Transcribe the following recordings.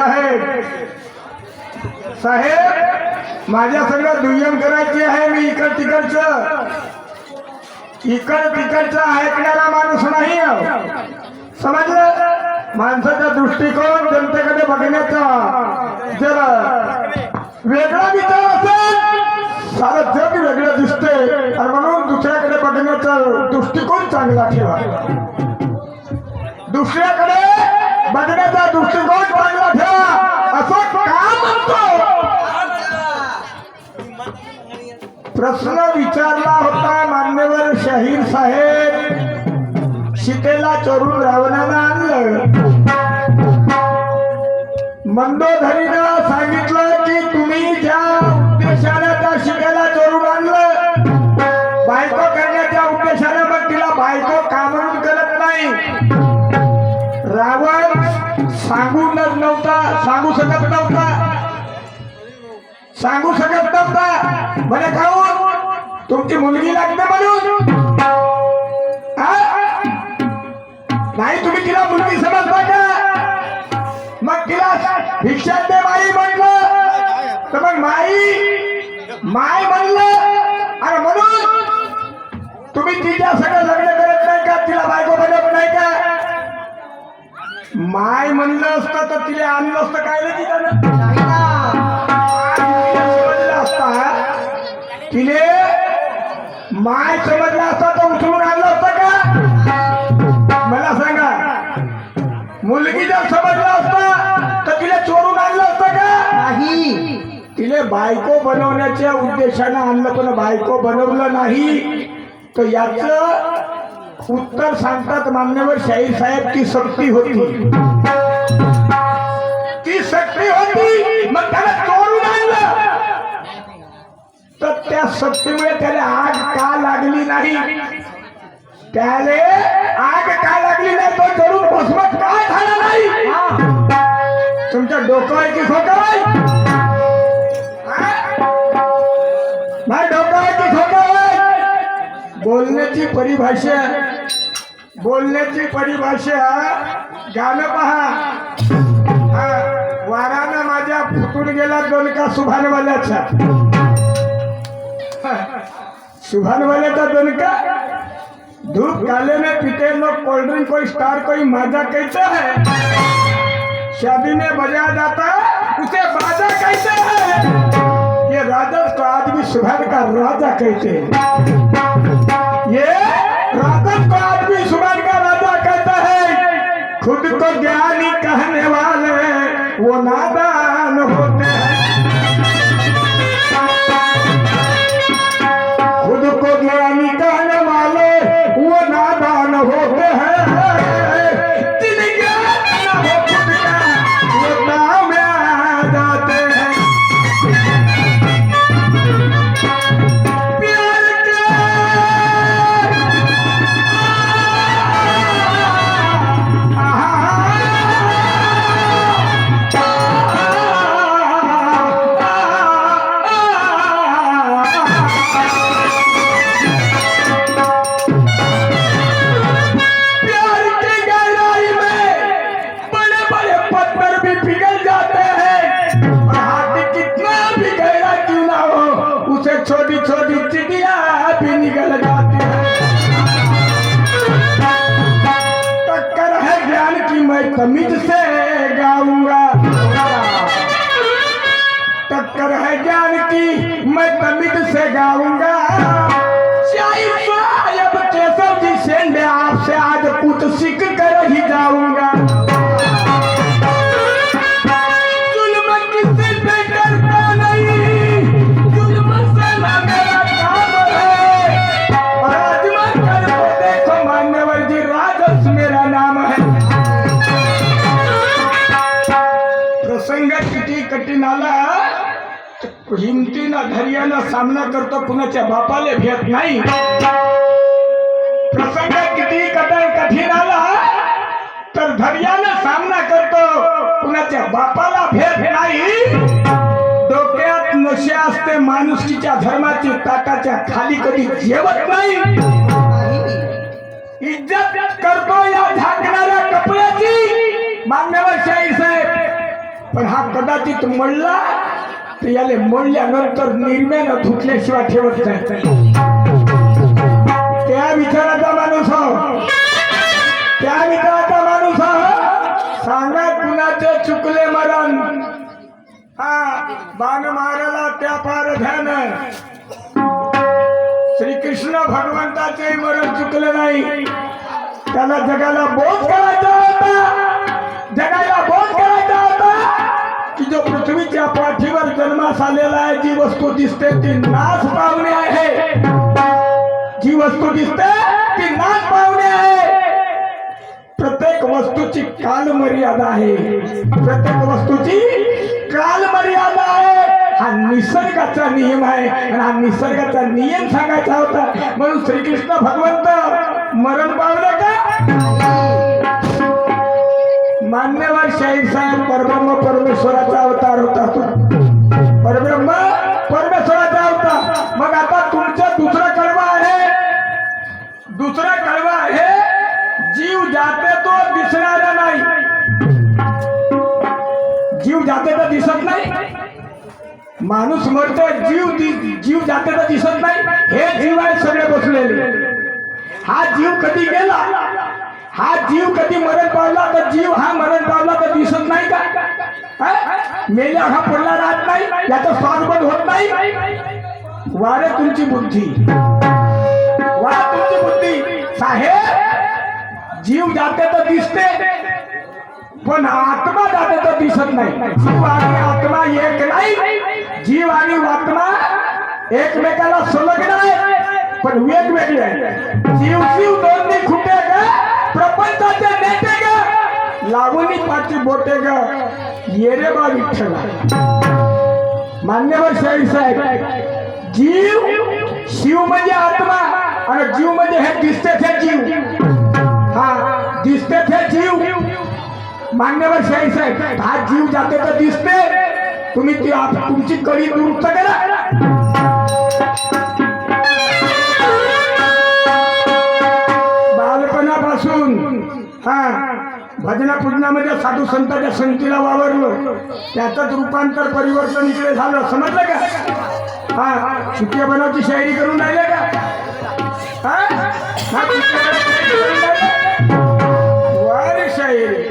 साहेब साहेब माझ्या सगळं दुय्यम करायचे आहे. मी इकड तिकडचं ऐकणारा माणूस नाही. समजलं? माणसाचा दृष्टिकोन जनतेकडे बघण्याचा जर वेगळा विचार असेल सारं जग वेगळं दिसते. आणि म्हणून दुसऱ्याकडे बघण्याचा दृष्टिकोन चांगला ठेवा. दुसऱ्याकडे बघण्याचा दृष्टिकोन चांगला ठेवा असं का म्हणतो? प्रश्न विचारला होता मान्यवर शाहीर साहेब. सीतेला चोरून रावणानं आणलं. मंदोदरीनं सांगितलं की तुम्ही ज्या उद्देशाने त्या सीतेला चोरून आणलं बायको करण्याच्या उद्देशाने, मग तिला बायको का म्हणून करत नाही? रावण सांगूनच नव्हता, सांगू शकत नव्हता. म्हणे खाऊन तुमची मुलगी लागते म्हणून नाही, तुम्ही तिला मुलगी समजता का? मग तिला भिक्षा दे माई म्हणलं तर मग माय म्हणलं. आणि म्हणून तुम्ही तिच्या सगळं लग्न करत नाही का? तिला बायको बनत नाही का? माय म्हणलं असतं तर तिला आणलं असतं काय नाही तिने माय समजला असता तर उचलून आणलं असतं का? मला सांगा. मुलगी जर समजला असता तर तिला चोरून आणलं असतं का? नाही. तिने बायको बनवण्याच्या उद्देशानं आणलं, पण बायको बनवलं नाही. तर याच उत्तर सांगतात मान्यवर शाहीर साहेब की सक्ती होती. मग त्याला चोरून आणलं तर त्या सक्तीमुळे त्याला आग का लागली नाही? तो जरूर भस्मच का झाला नाही? तुमच्या डोकं आहे की खोटं आहे? डोकं आहे की खोटं आहे? बोलण्याची परिभाषा गाणं पहा. वारानं माझ्या फुटून गेला दोनका सुभानवाल्याचा. सुभानवाल्याचा दोनका. धूप काले में पीते लोग कोल्ड ड्रिंक, कोई स्टार कोई माजा कहते हैं. शादी में बजा जाता उसे बाजा कहते हैं. ये राजा को आदमी सुभान का राजा कहते हैं. ये राजा को आदमी सुभान का राजा कहता है. खुद को ज्ञानी कहने वाले वो नादान होते हैं. खुद को ज्ञानी कहने वाले वो नादान होते हैं. जिन्हें ज्ञान न हो खुद का वो नाम आ जाते हैं. प्यार के छोटी छोटी चिड़िया भी निकल जाती है. टक्कर है ज्ञान की मैं तमीज से गाऊंगा. टक्कर है ज्ञान की मैं तमीज से गाऊंगा. शायद केशव जी सेंडे आपसे आज कुछ सीख कर ही जाऊंगा. कठीण आला हिमतीनं धैर्यानं सामना करतो, कुणाच्या बापाले भेट नाही. प्रसंग किती कठीण आला तर धैर्यानं सामना करतो, कुणाच्या बापाला भेट नाही. डोक्यात नशा असते माणुसकीच्या धर्माची, ताटाच्या खाली कधी जेवत नाही. इज्जत करतो या झाकणाऱ्या कपड्याची. मान्यवर शाहीर साहेब पण हा कदाचित मळला तर याले मळल्यानंतर निर्म्यानं धुतल्याशिवाय ठेवत नाही. त्या विचाराचा माणूस हो, त्या विचाराचा माणूस हो. सांगा कुणाचे चुकले मरण, हा बाण मारायला त्या पार ध्यान. श्रीकृष्ण भगवंताचे मरण चुकले नाही. त्याला जगाला बोध करायचा होता, जगाला बोध करायचा होता की जो पृथ्वीच्या पाठीवर जन्मास आलेला आहे, जी वस्तू दिसते ती नाश पावणे आहे. जी वस्तू दिसते ती नाश पावणे आहे. प्रत्येक वस्तूची काल मर्यादा आहे, प्रत्येक वस्तूची काल मर्यादा आहे. हा निसर्गाचा नियम आहे आणि हा निसर्गाचा नियम सांगायचा होता. म्हणून श्रीकृष्ण भगवंत मरण पावले का? मान्यवर शाहीर साहेब परब्रह्म परमेश्वराचा अवतार होता. तो परब्रह्म परमेश्वराचा होता. मग आता तुमचं दुसरं कळवा आहे, दुसरा कळवा आहे, जीव जाते तो दिसणारा नाही. जीव जाते तर दिसत नाही. माणूस मरतो, जीव जाते तर दिसत नाही. हे जीव आहे सगळे बसलेले. हा जीव कधी गेला, हा जीव कधी मरण पावला तर जीव हा मरण पावला तर दिसत नाही का? मेल्या हा पडला राहत नाही, याचा स्वाद बंद होत नाही. वारे तुमची बुद्धी, वा तुमची बुद्धी. साहेब जीव जाते तर दिसते, पण आत्मा जाते तर दिसत नाही. जीव आणि आत्मा एक नाही. जीव आणि आत्मा एकमेकाला संलग्न आहे पण वेगवेगळे आहे. जीव जीव दोन्ही खुटे ग, प्रपंचाचे नेते ग, लावणी पाची बोटे ग, येरे बा विठ्ठला. मान्यवर शाहीर साहेब, जीव शिव म्हणजे आत्मा आणि जीव म्हणजे हे दिसते ते जीव. हा दिसते ते जीव. मान्यवर शाहीर साहेब, हा जीव जाते तर दिसते. तुम्ही ती तुमची कडी दुरुस्त करा. बालपणापासून हा भजना पूजनामध्ये साधू संतांच्या संगतीला वावरलो, त्याचंच रूपांतर परिवर्तन इकडे झालं. समजलं का? हा सुट्या बनावची शायरी करून राहिले का? वारी शायरी.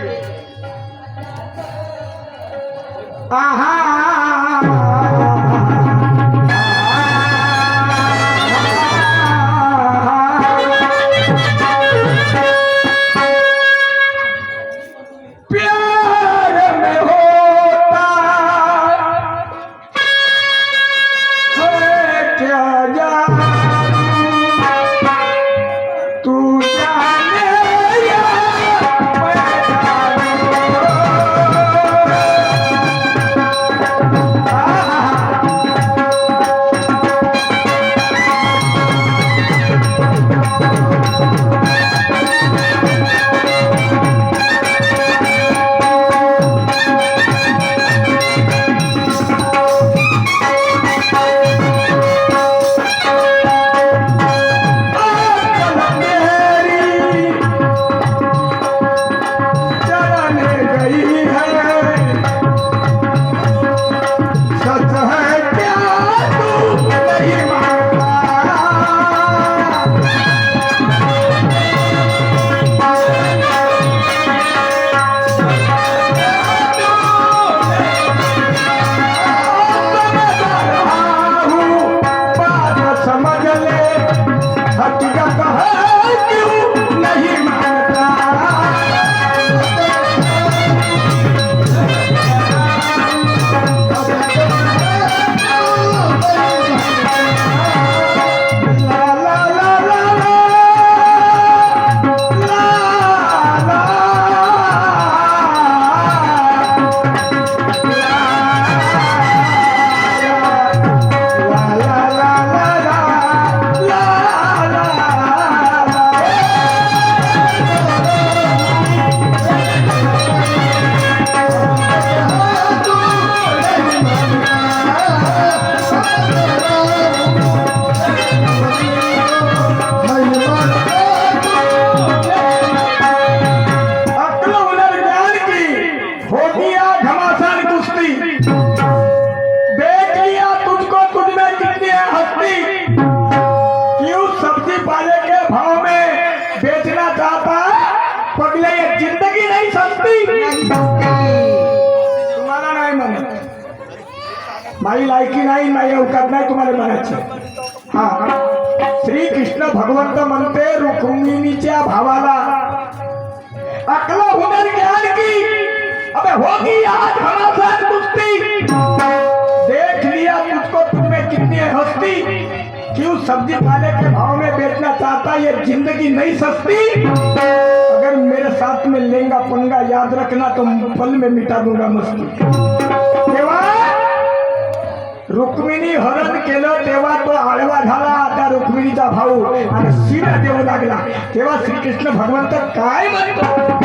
आहा माई लायकी नाही, नाही अवकात नाही तुम्हाला म्हणायचं. हा, श्रीकृष्ण भगवंत म्हणते रुक्मिणीच्या भावाला, अकला हुनर ज्ञान की अबे होगी आज हमारे कुश्ती, देख लिया तुझको तुम्हें कितनी है हस्ती, क्यों सब्जी पाले के भाव में बेचना चाहता, ये जिंदगी नहीं सस्ती, अगर मेरे साथ में लेंगा पंगा याद रखना तो पल में मिटा दूंगा मस्ती. तेव्हा रुक्मिणी हरण केलं तेव्हा तो आळवा झाला त्या रुक्मिणीचा भाऊ आणि शिव्या देऊ लागला. तेव्हा श्रीकृष्ण भगवंत काय म्हणतो,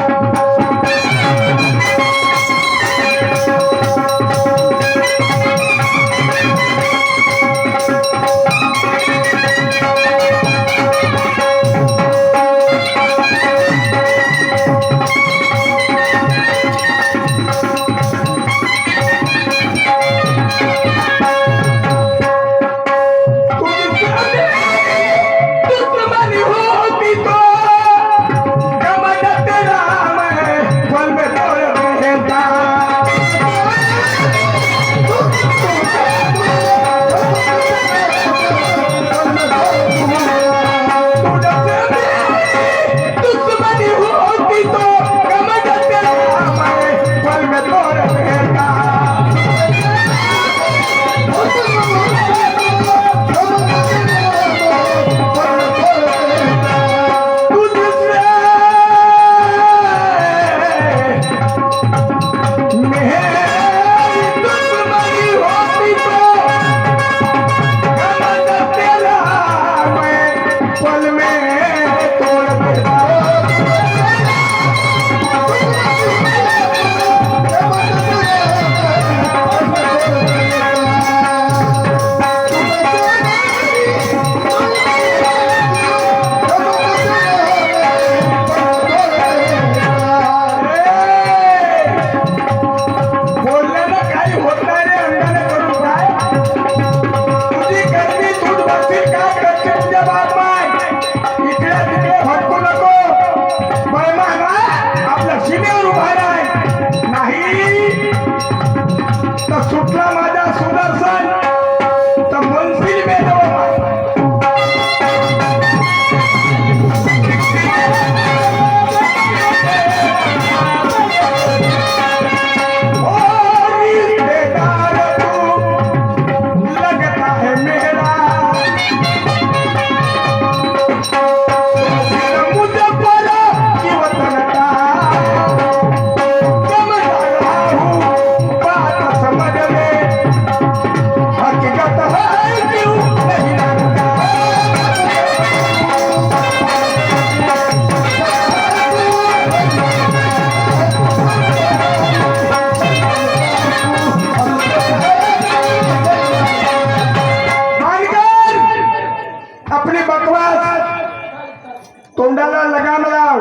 तोंडाला लगाम लाव,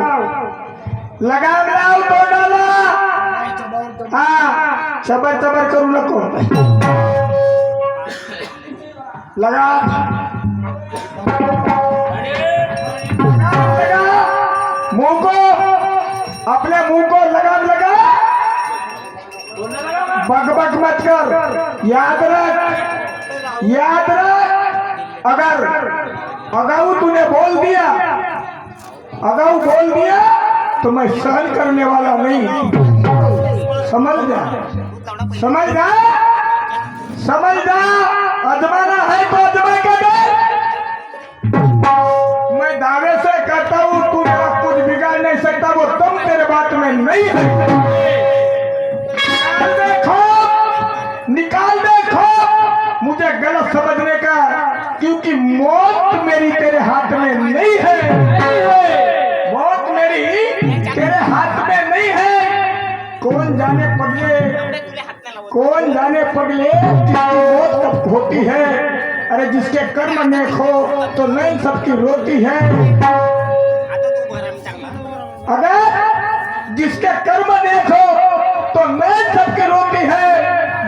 लगाम लाव तोंडाला. हा, चबर चबर करू नको, लगाम लगा, मुंह को, अपने मुंह को लगाम लगा, बकबक मत कर. याद रख, याद रख, अगर अगाऊ तूने बोल दिया, अगाऊ बोल दिया तो मैं सहन करने वाला नहीं. समझ जा, समझ जा, समझ जा. अजमाना है तो अजमा के दे. मैं दावे से कहता हूँ तू मेरा कुछ बिगाड़ नहीं सकता, वो तुम तेरे बात में नहीं है. देखो, निकाल देखो मुझे गलत समझने का, क्योंकि मौत मेरी तेरे हाथ में नहीं है, मौत मेरी तेरे हाथ में नहीं है. कौन जाने पगले, कौन जाने पगले किसकी मौत कब होती है. अरे जिसके कर्म नेक हो तो नहीं सबकी रोटी है. अगर जिसके कर्म नेक हो तो नहीं सबकी रोटी है.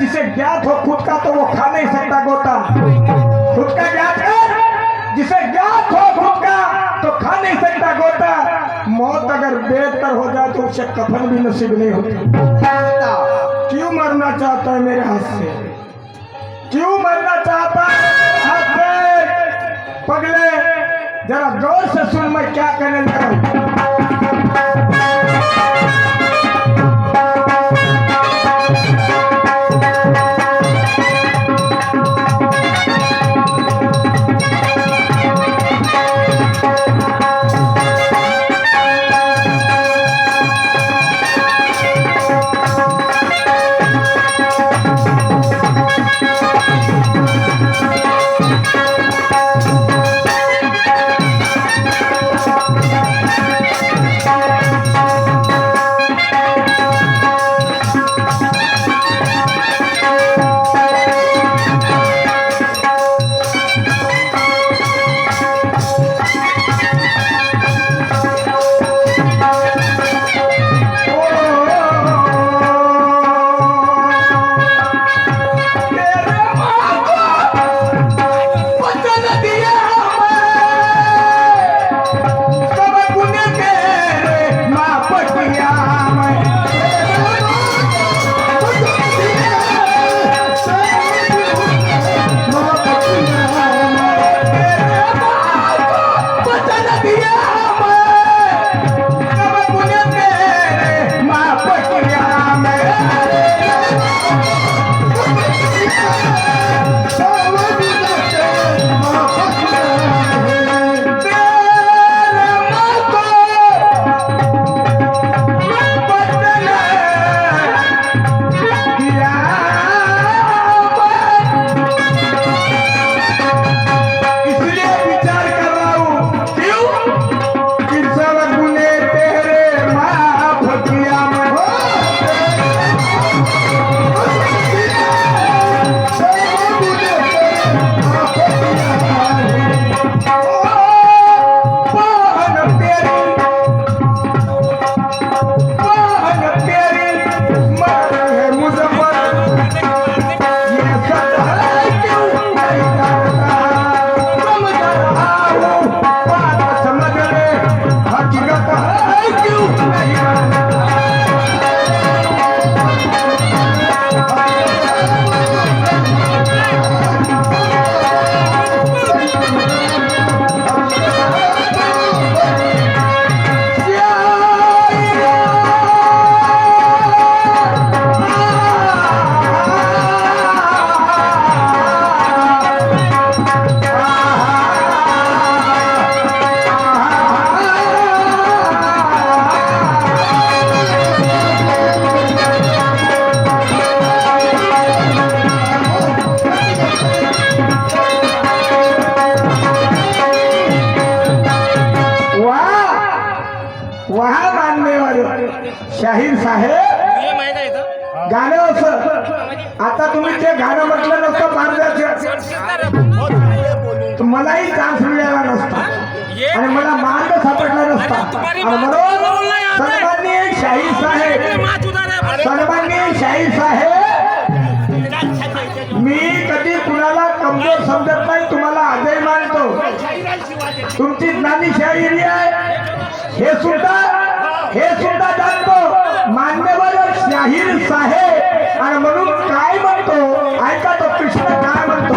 जिसे ज्ञात हो खुद का तो वो खा नहीं सकता गोटा. खुद का ज्ञात है, जिसे ज्ञात हो खुद का तो खा नहीं सकता गोटा. मौत अगर बेहतर हो जाए तो उसे कफन भी नसीब नहीं होता. क्यों मरना चाहता है मेरे हाथ से? क्यों मरना चाहता है? पगले जरा गौर से सुन, मैं क्या कहने लगा हूं। शाहीर साहेब गाणं असं आता तुम्ही ते गाणं म्हटलं नसतं भारताचं मलाही चान्स मिळाला नसता आणि मला मार्ग सापडला नसता आणि म्हणून सन्माननीय शाहीर साहेब मी कधी कुणाला कमजोर समजत नाही, तुम्हाला आजही मानतो। तुमची ज्ञानी शाहिरी आहे हे सुद्धा जाणतो मान्यवर शाहीर साहेब आणि म्हणून काय म्हणतो ऐका तो कृष्ण काय म्हणतो।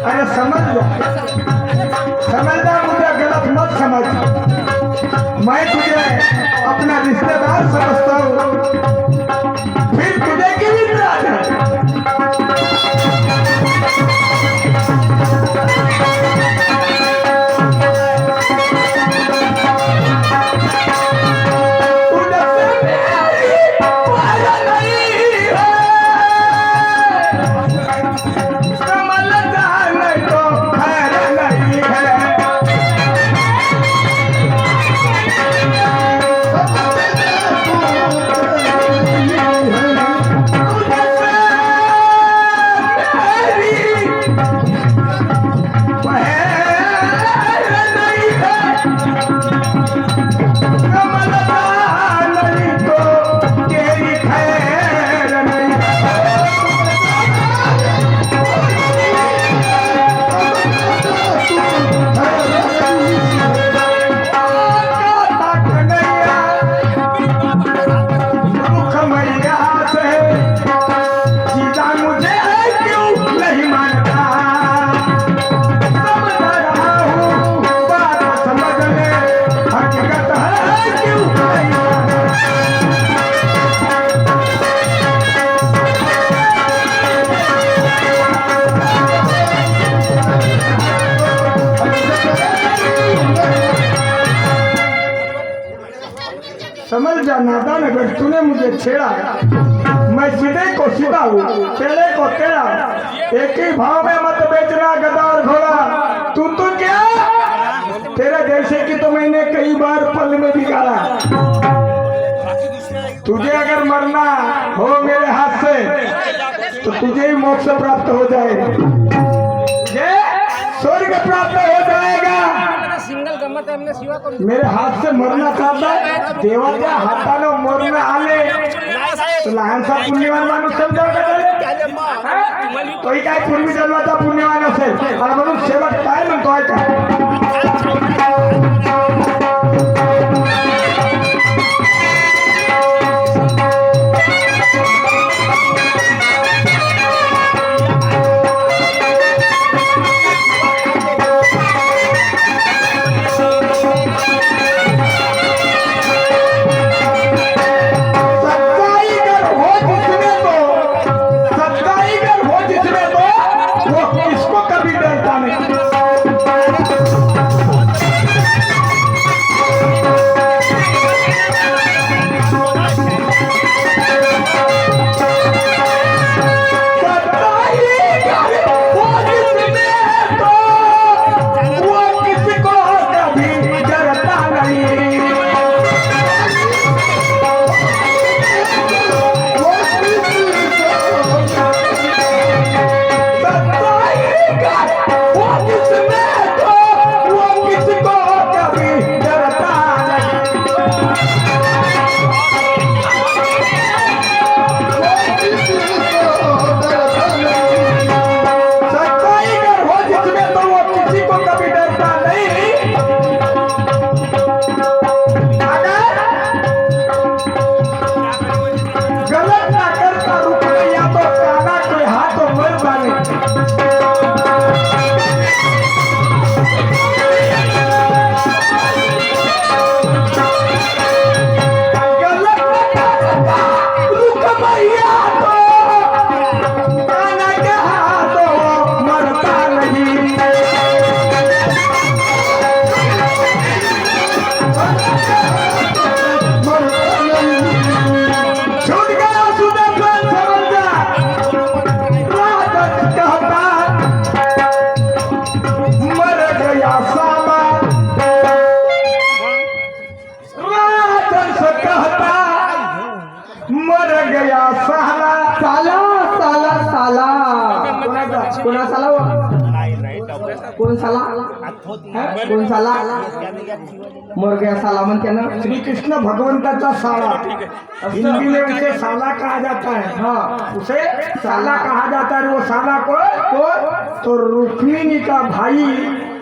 अरे समझदार मुझे गलत मत समझ, मैं तुझे अपना रिश्तेदार समझता हूँ, फिर तुझे क्यों इतराज है? बदल जा नादान, अगर तूने मुझे छेड़ा मैं सीधे को सीधा हूँ, टेढ़े को टेढ़ा, एक ही भाव में मत बेचना गधा और घोड़ा। तू तो क्या, तेरे जैसे की तो मैंने कई बार पल में बिगाड़ा। तुझे अगर मरना हो मेरे हाथ से तो तुझे ही मोक्ष प्राप्त हो जाएगा, ये स्वर्ग प्राप्त हो जाएगा। मेरे हाथ से मरना चाहता देवाच्या हातानं मरण आले तो लहानसा पुण्यवान माणूस समजावं का त्याला? तोही काय पूर्वी जन्माचा पुण्यवान असेल आणि म्हणून शेवट काय म्हणतोय का? कोणा साला कोण साला कोण साला मर गया साला म्हणते ना। श्री कृष्ण भगवंताचा साला हिंदी में उसे साला कहा जाता है। हाँ उसे साला कहा जाता है। वो साला को तो रुक्मिणी का भाई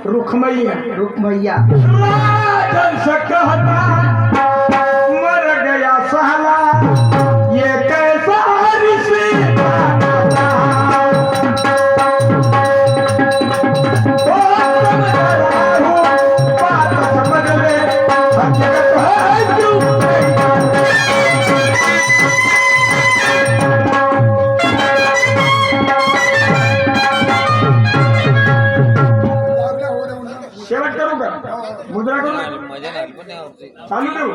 रुक्मैया रुक्मैया राजन से कहता मर गया साला ये कैसा रिश्ता शेवट करू का मुद्रा करू चालू ठेवू